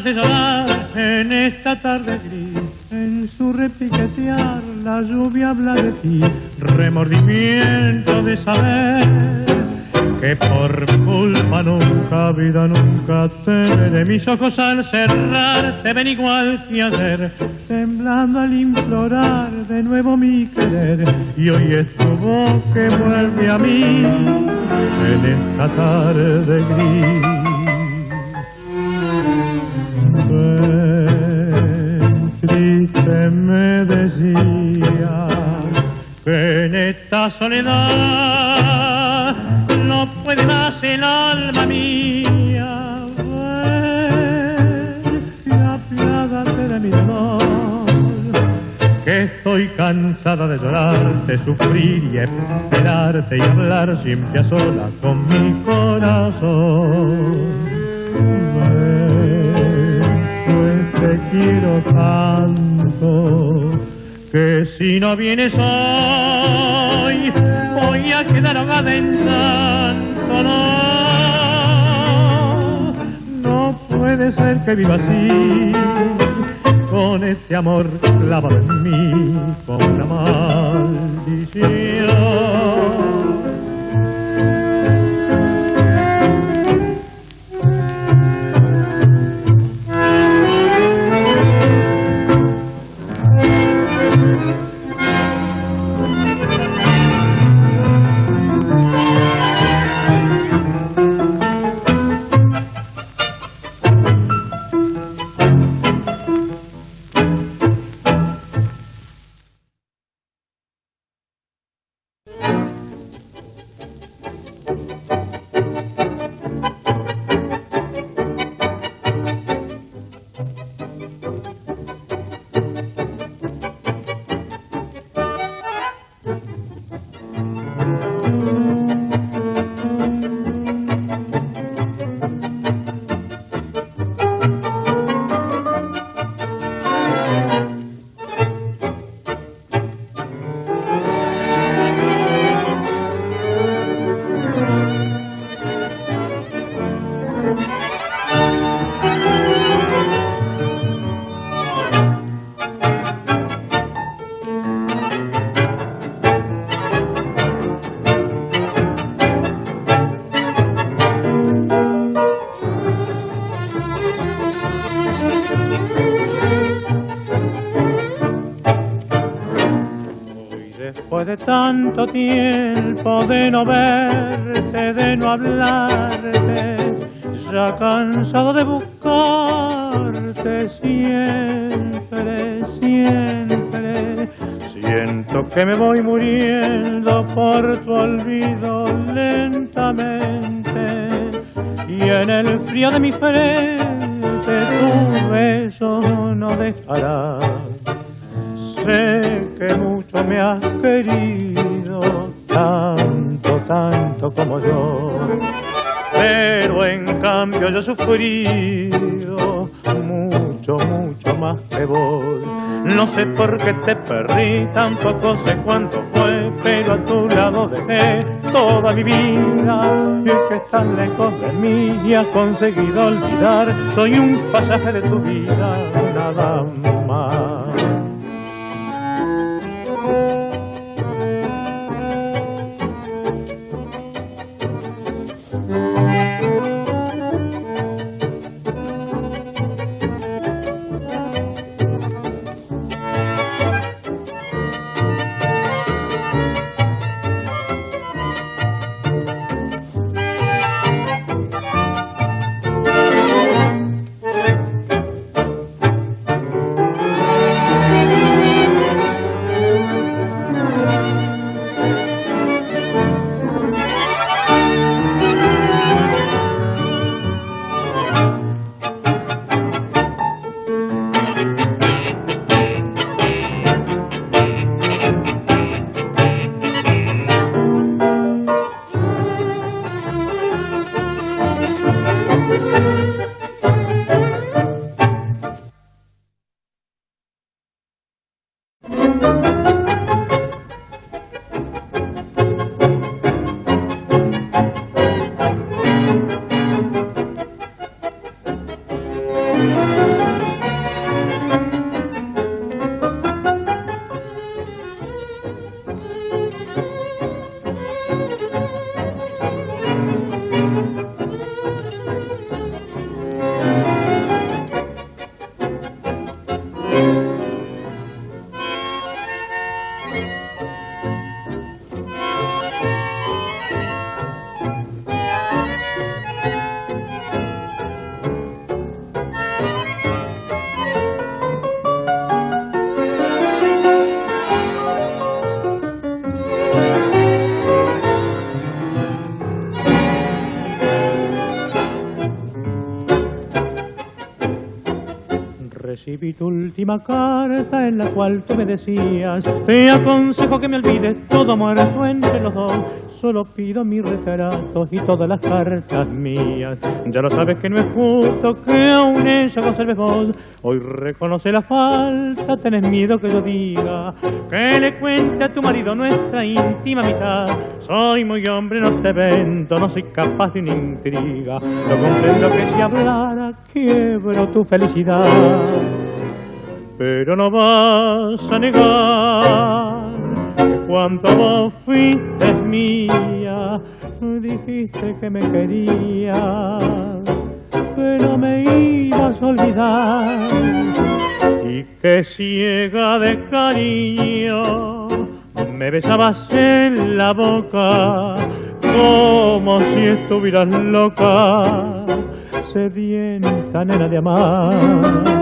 hace llorar en esta tarde gris. En su repiquetear la lluvia habla de ti, remordimiento de saber que por culpa nunca, vida nunca te veré. Mis ojos al cerrar te ven igual que ayer, temblando al implorar de nuevo mi querer. Y hoy es tu voz que vuelve a mí en esta tarde gris. Triste me decía que en esta soledad no puede más el alma mía. Ven y apiádate de mi dolor, que estoy cansada de llorarte, sufrir y esperarte y hablar siempre a solas con mi corazón. Te quiero tanto que si no vienes hoy voy a quedar ahogada en tanto. No puede ser que viva así, con este amor clavado en mí como una maldición. Después de tanto tiempo de no verte, de no hablarte, ya cansado de buscarte siempre, siempre, siento que me voy muriendo por tu olvido lentamente, y en el frío de mi frente tu beso no dejará. Sé que mucho me has querido, tanto, tanto como yo, pero en cambio yo he sufrido mucho, mucho más que vos. No sé por qué te perdí, tampoco sé cuánto fue, pero a tu lado dejé toda mi vida. Y es que estás lejos de mí y has conseguido olvidar, soy un pasaje de tu vida, nada más. Recibí tu última carta en la cual tú me decías: te aconsejo que me olvides todo muerto entre los dos. Solo pido mis retratos y todas las cartas mías. Ya lo sabes que no es justo que aún ella conserves vos. Hoy reconoce la falta, tenés miedo que yo diga que le cuente a tu marido nuestra íntima mitad. Soy muy hombre, no te vendo, no soy capaz de una intriga. Lo comprendo que si hablara quiebro tu felicidad. Pero no vas a negar que cuando vos fuiste mía, dijiste que me querías, que no me ibas a olvidar, y que ciega de cariño me besabas en la boca como si estuvieras loca, sedienta nena de amar.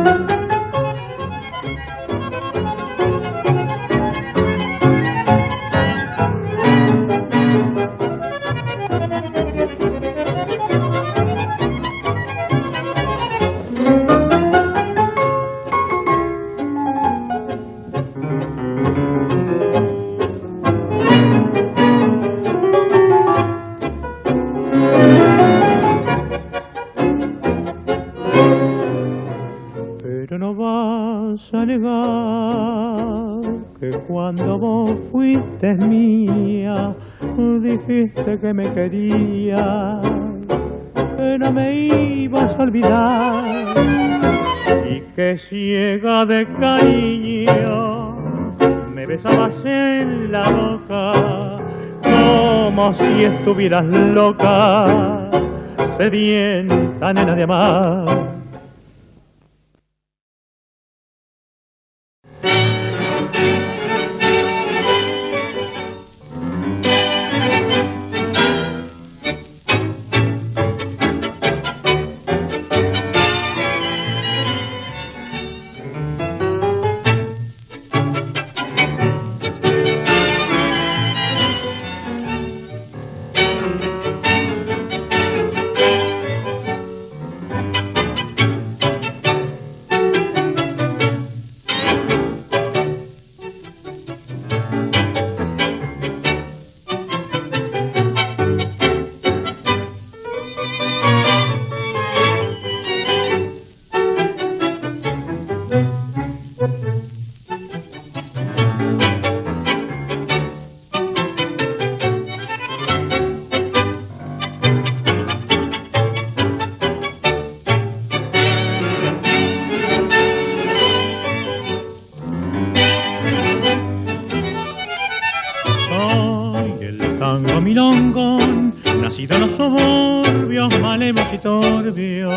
A negar que cuando vos fuiste mía, dijiste que me querías, que no me ibas a olvidar, y que ciega de cariño me besabas en la boca como si estuvieras loca, sedienta nena de amar. Milongón, nacido en los suburbios malevos y turbios.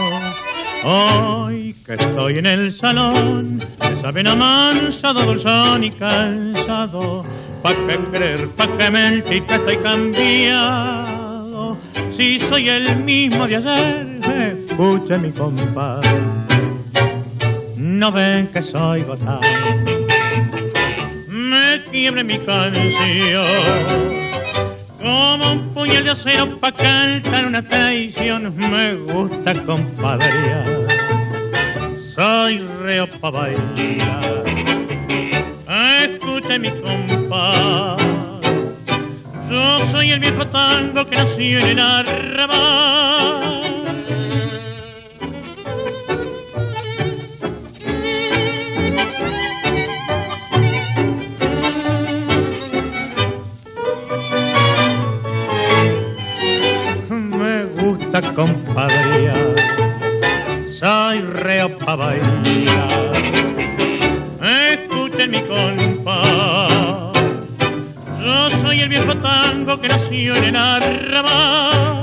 Hoy que estoy en el salón, de saben amansado, dulzón y cansado. Pa' qué creer, pa' qué mentir que estoy cambiado. Si soy el mismo de ayer, escuche mi compás. No ven que soy botán, me quiebre mi canción como un puñal de acero pa' cantar una traición. Me gusta compadrear, soy reo pa' bailar. Escuche mi compás, yo soy el viejo tango que nació en el arrabal. Compadrear, soy reo pa' bailar. Escuchen mi compás, yo soy el viejo tango que nació en el arrabal.